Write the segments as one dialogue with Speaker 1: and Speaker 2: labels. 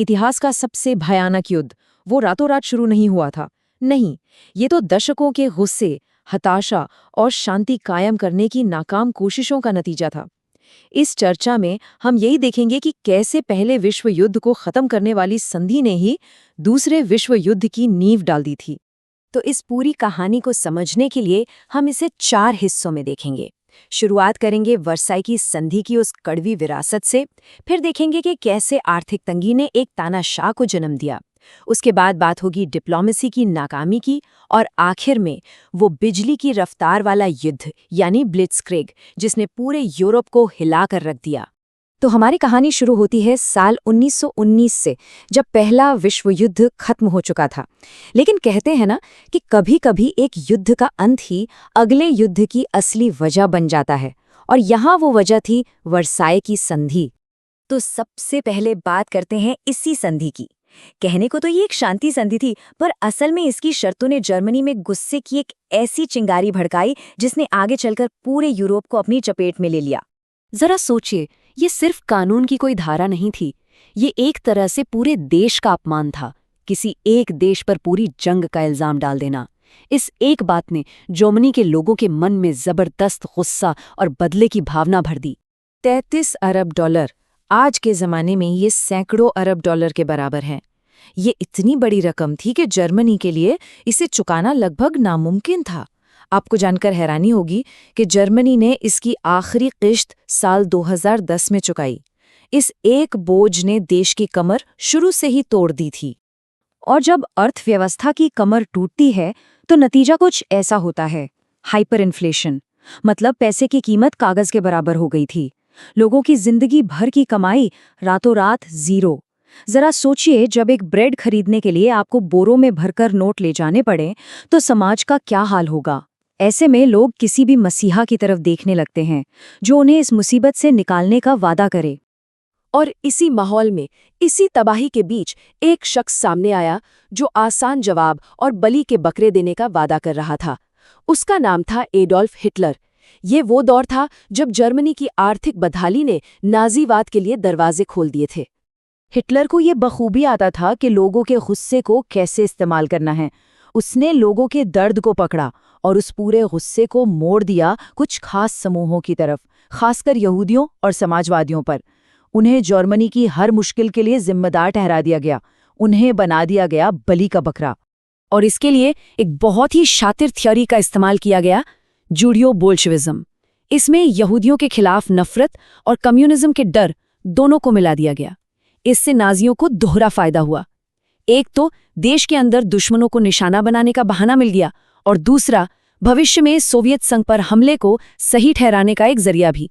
Speaker 1: इतिहास का सबसे भयानक युद्ध वो रातों रात शुरू नहीं हुआ था। नहीं, ये तो दशकों के गुस्से, हताशा और शांति कायम करने की नाकाम कोशिशों का नतीजा था। इस चर्चा में हम यही देखेंगे कि कैसे पहले विश्व युद्ध को खत्म करने वाली संधि ने ही दूसरे विश्व युद्ध की नींव डाल दी थी।
Speaker 2: तो इस पूरी कहानी को समझने के लिए हम इसे 4 हिस्सों में देखेंगे। शुरुआत करेंगे वर्साई की संधि की उस कड़वी विरासत से, फिर देखेंगे कि कैसे आर्थिक तंगी ने एक तानाशाह को जन्म दिया। उसके बाद बात होगी डिप्लोमेसी की नाकामी की, और आखिर में वो बिजली की रफ्तार वाला युद्ध यानी ब्लिट्जक्रिग, जिसने पूरे यूरोप को हिलाकर रख दिया। तो हमारी कहानी शुरू होती है साल 1919 से, जब पहला विश्व युद्ध खत्म हो चुका था। लेकिन कहते हैं ना कि कभी-कभी एक युद्ध का अंत ही अगले युद्ध की असली वजह बन जाता है, और यहाँ वो वजह थी वर्साई की संधि। तो सबसे पहले बात करते हैं इसी संधि की। कहने को तो ये एक शांति संधि थी, पर असल में इसकी शर्तों ने जर्मनी में गुस्से की एक ऐसी चिंगारी भड़काई जिसने आगे चलकर पूरे यूरोप को अपनी चपेट में ले लिया। जरा सोचिए, ये सिर्फ कानून की कोई धारा नहीं थी, ये एक तरह से पूरे देश का अपमान था। किसी एक देश पर पूरी जंग का इल्जाम डाल देना। इस एक बात ने जर्मनी के लोगों के मन में जबरदस्त गुस्सा और बदले की भावना भर दी।
Speaker 1: 33 अरब डॉलर, आज के ज़माने में ये सैकड़ों अरब डॉलर के बराबर है। ये इतनी बड़ी रकम थी कि जर्मनी के लिए इसे चुकाना लगभग नामुमकिन था। आपको जानकर हैरानी होगी कि जर्मनी ने इसकी आखिरी किश्त साल 2010 में चुकाई। इस एक बोझ ने देश की कमर शुरू से ही तोड़ दी थी।
Speaker 2: और जब अर्थव्यवस्था की कमर टूटती है तो नतीजा कुछ ऐसा होता है, हाइपर इन्फ्लेशन। मतलब पैसे की कीमत कागज के बराबर हो गई थी। लोगों की जिंदगी भर की कमाई रातों रात जीरो। जरा सोचिए, जब एक ब्रेड खरीदने के लिए आपको बोरों में भरकर नोट ले जाने पड़े तो समाज का क्या हाल होगा। ऐसे में लोग किसी भी मसीहा की तरफ देखने लगते हैं जो उन्हें इस मुसीबत से निकालने का वादा करे।
Speaker 3: और इसी माहौल में, इसी तबाही के बीच एक शख्स सामने आया जो आसान जवाब और बलि के बकरे देने का वादा कर रहा था। उसका नाम था एडोल्फ हिटलर। ये वो दौर था जब जर्मनी की आर्थिक बदहाली ने नाजीवाद के लिए दरवाजे खोल दिए थे।
Speaker 2: हिटलर को ये बखूबी आता था कि लोगों के गुस्से को कैसे इस्तेमाल करना है। उसने लोगों के दर्द को पकड़ा और उस पूरे गुस्से को मोड़ दिया कुछ खास समूहों की तरफ, खासकर यहूदियों और समाजवादियों पर। उन्हें जर्मनी की हर मुश्किल के लिए जिम्मेदार ठहरा दिया गया। उन्हें बना दिया गया बलि का बकरा। और इसके लिए एक बहुत ही शातिर थ्योरी का इस्तेमाल किया गया, जूडियो बोल्शेविज्म। इसमें यहूदियों के खिलाफ नफरत और कम्युनिज्म के डर दोनों को मिला दिया गया। इससे नाजियों को दोहरा फायदा हुआ। एक तो देश के अंदर दुश्मनों को निशाना बनाने का बहाना मिल गया, और दूसरा भविष्य में सोवियत संघ पर हमले को सही ठहराने का एक जरिया भी।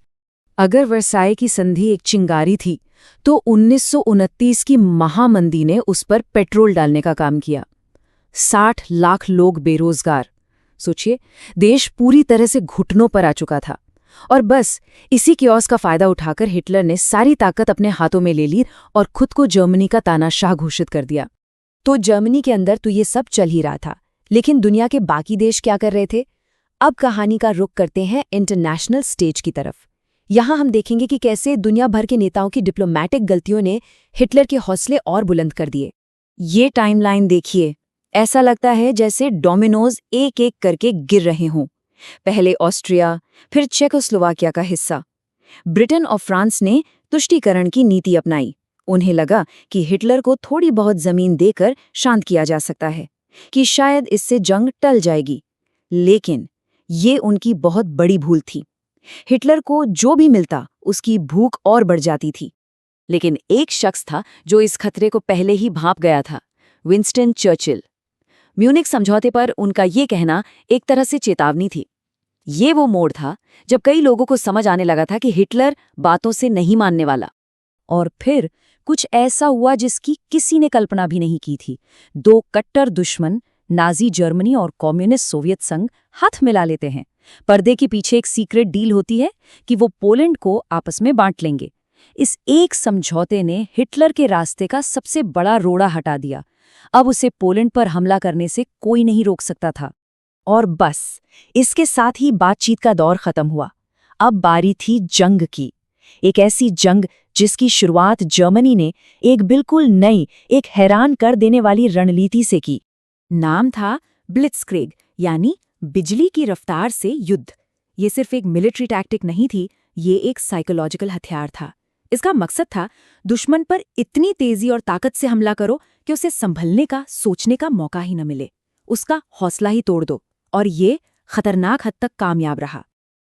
Speaker 1: अगर वर्साई की संधि एक चिंगारी थी तो 1929 की महामंदी ने उस पर पेट्रोल डालने का काम किया। 60 लाख लोग बेरोजगार। सोचिए, देश पूरी तरह से घुटनों पर आ चुका था। और बस इसी कियोस का फायदा उठाकर हिटलर ने सारी ताकत अपने हाथों में ले ली और खुद को जर्मनी का तानाशाह घोषित कर दिया।
Speaker 2: तो जर्मनी के अंदर तो ये सब चल ही रहा था, लेकिन दुनिया के बाकी देश क्या कर रहे थे? अब कहानी का रुख करते हैं इंटरनेशनल स्टेज की तरफ। यहाँ हम देखेंगे कि कैसे दुनिया भर के नेताओं की डिप्लोमैटिक गलतियों ने हिटलर के हौसले और बुलंद कर दिए। ये टाइमलाइन देखिए, ऐसा लगता है जैसे डोमिनोज एक एक करके गिर रहे हों। पहले ऑस्ट्रिया, फिर चेकोस्लोवाकिया का हिस्सा। ब्रिटेन और फ्रांस ने तुष्टीकरण की नीति अपनाई। उन्हें लगा कि हिटलर को थोड़ी बहुत जमीन देकर शांत किया जा सकता है, कि शायद इससे जंग टल जाएगी। लेकिन ये उनकी बहुत बड़ी भूल थी। हिटलर को जो भी मिलता उसकी भूख और बढ़ जाती थी। लेकिन एक शख्स था जो इस खतरे को पहले ही भांप गया था, विंस्टन चर्चिल। म्यूनिख समझौते पर उनका ये कहना एक तरह से चेतावनी थी। ये वो मोड़ था जब कई लोगों को समझ आने लगा था कि हिटलर बातों से नहीं मानने वाला। और फिर कुछ ऐसा हुआ जिसकी किसी ने कल्पना भी नहीं की थी। 2 कट्टर दुश्मन, नाजी जर्मनी और कम्युनिस्ट सोवियत संघ, हाथ मिला लेते हैं। पर्दे के पीछे एक सीक्रेट डील होती है कि वो पोलैंड को आपस में बांट लेंगे। इस एक समझौते ने हिटलर के रास्ते का सबसे बड़ा रोड़ा हटा दिया। अब उसे पोलैंड पर हमला करने से कोई नहीं रोक सकता था। और बस इसके साथ ही बातचीत का दौर खत्म हुआ। अब बारी थी जंग की। एक ऐसी जंग जिसकी शुरुआत जर्मनी ने एक बिल्कुल नई, एक हैरान कर देने वाली रणनीति से की।
Speaker 1: नाम था ब्लिट्जक्रिग, यानी बिजली की रफ्तार से युद्ध। ये सिर्फ एक मिलिट्री टैक्टिक नहीं थी, ये एक साइकोलॉजिकल हथियार था। इसका मकसद था दुश्मन पर इतनी तेजी और ताकत से हमला करो कि उसे संभलने का, सोचने का मौका ही न मिले, उसका हौसला ही तोड़ दो। और ये खतरनाक हद तक कामयाब रहा।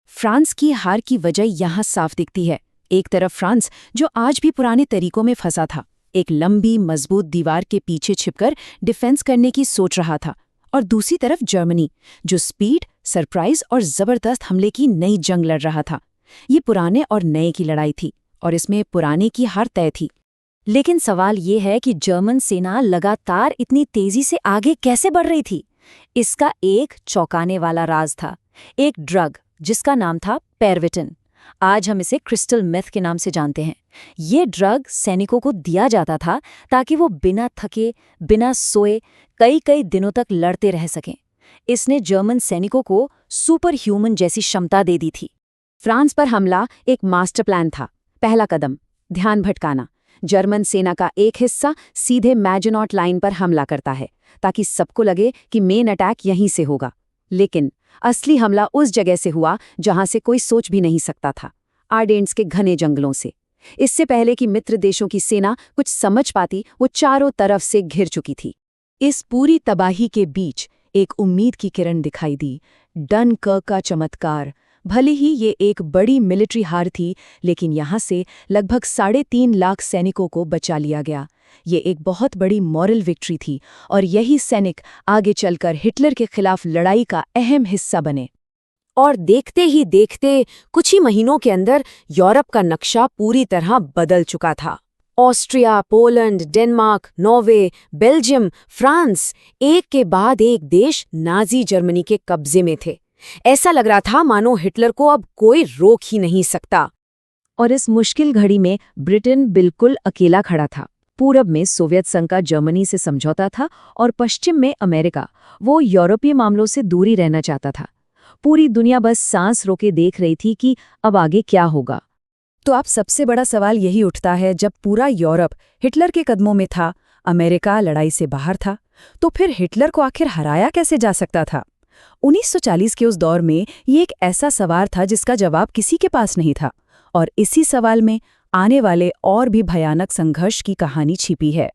Speaker 1: फ्रांस की हार की वजह यहाँ साफ दिखती है। एक तरफ फ्रांस, जो आज भी पुराने तरीकों में फंसा था, एक लंबी मजबूत दीवार के पीछे छिपकर डिफेंस करने की सोच रहा था, और दूसरी तरफ जर्मनी, जो स्पीड, सरप्राइज और जबरदस्त हमले की नई जंग लड़ रहा था। ये पुराने और नए की लड़ाई थी, और इसमें पुराने की हार तय थी।
Speaker 2: लेकिन सवाल ये है कि जर्मन सेना लगातार इतनी तेजी से आगे कैसे बढ़ रही थी? इसका एक चौंकाने वाला राज था, एक ड्रग जिसका नाम था पेरविटिन। आज हम इसे क्रिस्टल मेथ के नाम से जानते हैं। ये ड्रग सैनिकों को दिया जाता था ताकि वो बिना थके, बिना सोए कई कई दिनों तक लड़ते रह सकें। इसने जर्मन सैनिकों को सुपर ह्यूमन जैसी क्षमता दे दी थी। फ्रांस पर हमला एक मास्टर प्लान था। पहला कदम, ध्यान भटकाना। जर्मन सेना का एक हिस्सा सीधे मैजनॉट लाइन पर हमला करता है ताकि सबको लगे कि मेन अटैक यहीं से होगा। लेकिन असली हमला उस जगह से हुआ जहां से कोई सोच भी नहीं सकता था, आर्डेंस के घने जंगलों से। इससे पहले कि मित्र देशों की सेना कुछ समझ पाती, वो चारों तरफ से घिर चुकी थी। इस पूरी तबाही के बीच एक उम्मीद की किरण दिखाई दी, डनकर्क का चमत्कार। भले ही ये एक बड़ी मिलिट्री हार थी, लेकिन यहाँ से लगभग 3.5 लाख सैनिकों को बचा लिया गया। ये एक बहुत बड़ी मॉरल विक्ट्री थी, और यही सैनिक आगे चलकर हिटलर के खिलाफ लड़ाई का अहम हिस्सा बने।
Speaker 3: और देखते ही देखते कुछ ही महीनों के अंदर यूरोप का नक्शा पूरी तरह बदल चुका था। Austria, Poland, Denmark, Norway, Belgium, France, एक के बाद एक देश नाजी जर्मनी के कब्जे में थे। ऐसा लग रहा था मानो हिटलर को अब कोई रोक ही नहीं सकता।
Speaker 2: और इस मुश्किल घड़ी में ब्रिटेन बिल्कुल अकेला खड़ा था। पूरब में सोवियत संघ का जर्मनी से समझौता था, और पश्चिम में अमेरिका, वो यूरोपीय मामलों से दूरी रहना चाहता था। पूरी दुनिया बस सांस रोके देख रही थी कि अब आगे क्या होगा।
Speaker 1: तो अब सबसे बड़ा सवाल यही उठता है, जब पूरा यूरोप हिटलर के कदमों में था, अमेरिका लड़ाई से बाहर था, तो फिर हिटलर को आखिर हराया कैसे जा सकता था? 1940 के उस दौर में ये एक ऐसा सवाल था जिसका जवाब किसी के पास नहीं था, और इसी सवाल में आने वाले और भी भयानक संघर्ष की कहानी छिपी है।